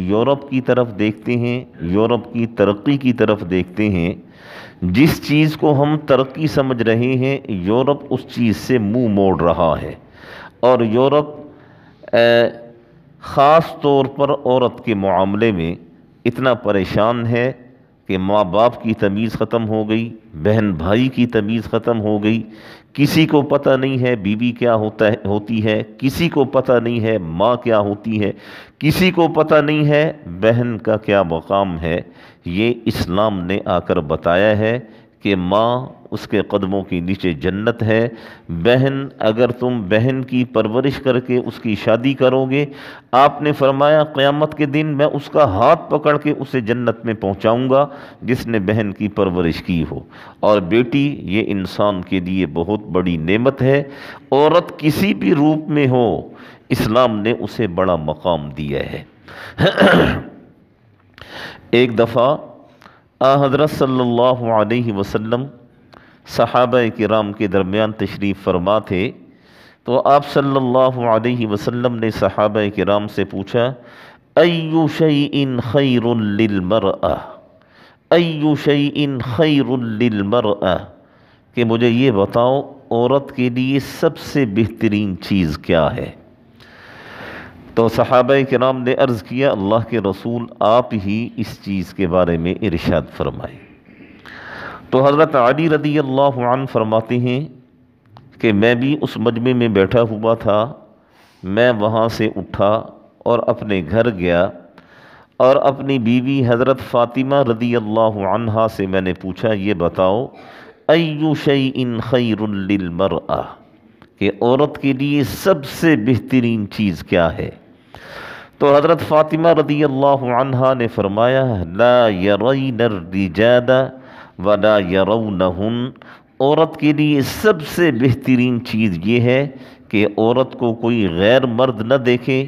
Europe کی طرف دیکھتے ہیں، یورپ کی ترقی کی طرف دیکھتے ہیں، جس چیز کو ہم ترقی سمجھ رہے ہیں یورپ اس چیز سے منہ موڑ رہا ہے، اور یورپ خاص طور پر عورت کے معاملے میں اتنا پریشان ہے کہ ماں باپ کی تمیز ختم ہو گئی، بہن بھائی کی تمیز ختم ہو گئی، کسی کو پتہ نہیں ہے بیوی کیا ہوتی ہے، کسی کو پتہ نہیں ہے ماں کیا ہوتی ہے، کسی کو پتہ نہیں ہے بہن کا کیا مقام ہے۔ یہ اسلام نے آ کر بتایا ہے کہ ماں اس کے قدموں کے نیچے جنت ہے، بہن اگر تم بہن کی پرورش کر کے اس کی شادی کرو گے، آپ نے فرمایا قیامت کے دن میں اس کا ہاتھ پکڑ کے اسے جنت میں پہنچاؤں گا جس نے بہن کی پرورش کی ہو۔ اور بیٹی یہ انسان کے لیے بہت بڑی نعمت ہے، عورت کسی بھی روپ میں ہو اسلام نے اسے بڑا مقام دیا ہے۔ ایک دفعہ حضرت صلی اللہ علیہ وسلم صحابہ کرام کے درمیان تشریف فرما تھے، تو آپ صلی اللہ علیہ وسلم نے صحابہ کرام سے پوچھا ایُّ شیء خیر للمرأة، ایُّ شیء خیر للمرأة، کہ مجھے یہ بتاؤ عورت کے لیے سب سے بہترین چیز کیا ہے؟ تو صحابہ کرام نے عرض کیا اللہ کے رسول آپ ہی اس چیز کے بارے میں ارشاد فرمائیں۔ تو حضرت علی رضی اللہ عنہ فرماتے ہیں کہ میں بھی اس مجمع میں بیٹھا ہوا تھا، میں وہاں سے اٹھا اور اپنے گھر گیا اور اپنی بیوی حضرت فاطمہ رضی اللہ عنہا سے میں نے پوچھا یہ بتاؤ ایُّ شیء خیر للمرأة، کہ عورت کے لیے سب سے بہترین چیز کیا ہے؟ تو حضرت فاطمہ رضی اللہ عنہا نے فرمایا لا یرین الرجال ولا یرونہن، عورت کے لیے سب سے بہترین چیز یہ ہے کہ عورت کو کوئی غیر مرد نہ دیکھے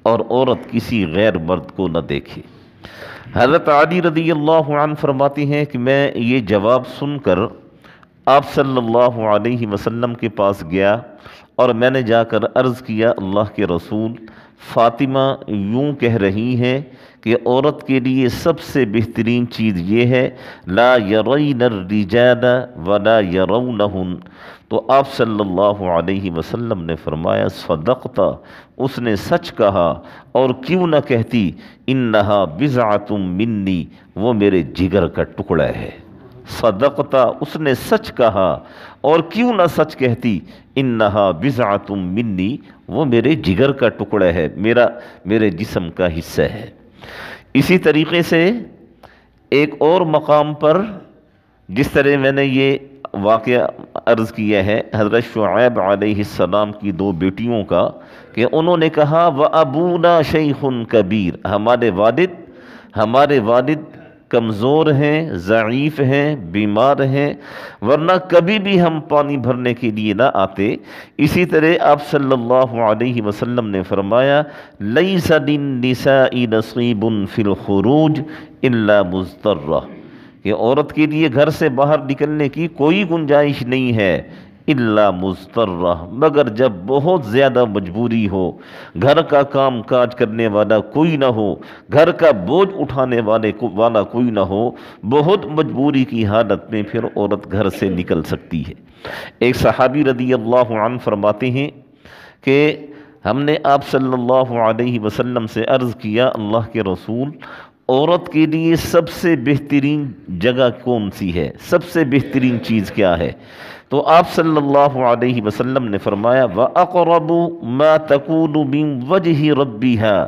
اور عورت کسی غیر مرد کو نہ دیکھے۔ حضرت علی رضی اللہ عنہ فرماتے ہیں کہ میں یہ جواب سن کر آپ صلی اللہ علیہ وسلم کے پاس گیا اور میں نے جا کر عرض کیا اللہ کے رسول فاطمہ یوں کہہ رہی ہیں کہ عورت کے لیے سب سے بہترین چیز یہ ہے لا یرین الرجال ولا یرونہن۔ تو آپ صلی اللہ علیہ وسلم نے فرمایا صدقت، اس نے سچ کہا، اور کیوں نہ کہتی انہا بضعۃ منی، وہ میرے جگر کا ٹکڑا ہے۔ صدقت، اس نے سچ کہا، اور کیوں نہ سچ کہتی انہا بضعۃ منی، وہ میرے جگر کا ٹکڑا ہے، میرے جسم کا حصہ ہے۔ اسی طریقے سے ایک اور مقام پر جس طرح میں نے یہ واقعہ عرض کیا ہے حضرت شعیب علیہ السلام کی دو بیٹیوں کا کہ انہوں نے کہا وَأَبُونَا شَيْخٌ کبیر، ہمارے والد کمزور ہیں، ضعیف ہیں، بیمار ہیں، ورنہ کبھی بھی ہم پانی بھرنے کے لیے نہ آتے۔ اسی طرح آپ صلی اللہ علیہ وسلم نے فرمایا لَيْسَ لِلنِّسَاءِ نَصِيبٌ فِي الْخُرُوجِ إِلَّا مُضْطَرَّةٌ، کہ عورت کے لیے گھر سے باہر نکلنے کی کوئی گنجائش نہیں ہے الا مضطرہ، مگر جب بہت زیادہ مجبوری ہو، گھر کا کام کاج کرنے والا کوئی نہ ہو، گھر کا بوجھ اٹھانے والا کوئی نہ ہو، بہت مجبوری کی حالت میں پھر عورت گھر سے نکل سکتی ہے۔ ایک صحابی رضی اللہ عنہ فرماتے ہیں کہ ہم نے آپ صلی اللہ علیہ وسلم سے عرض کیا اللہ کے رسول عورت کے لیے سب سے بہترین جگہ کون سی ہے، سب سے بہترین چیز کیا ہے؟ تو آپ صلی اللہ علیہ وسلم نے فرمایا وَأَقْرَبُ مَا تَكُونُ مِنْ وَجْهِ رَبِّهَا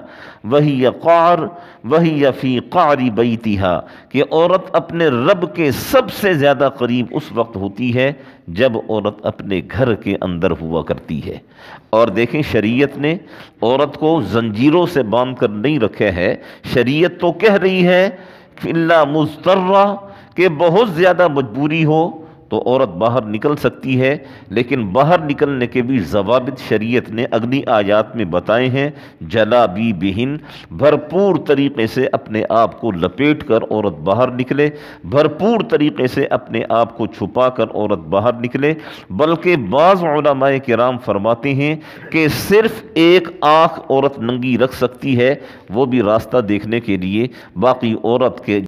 وَهِيَ فِي قَعْرِ بَيْتِهَا، کہ عورت اپنے رب کے سب سے زیادہ قریب اس وقت ہوتی ہے جب عورت اپنے گھر کے اندر ہوا کرتی ہے۔ اور دیکھیں شریعت نے عورت کو زنجیروں سے باندھ کر نہیں رکھا ہے، شریعت تو کہہ رہی ہے اِلَّا مُضْطَرَّةٌ، کہ بہت زیادہ مجبوری ہو تو عورت باہر نکل سکتی ہے، لیکن باہر نکلنے کے بھی ضوابط شریعت نے اگلی آیات میں بتائے ہیں۔ جلابی بہن، بھرپور طریقے سے اپنے آپ کو لپیٹ کر عورت باہر نکلے، بھرپور طریقے سے اپنے آپ کو چھپا کر عورت باہر نکلے۔ بلکہ بعض علماء کرام فرماتے ہیں کہ صرف ایک آنکھ عورت ننگی رکھ سکتی ہے، وہ بھی راستہ دیکھنے کے لیے، باقی عورت کے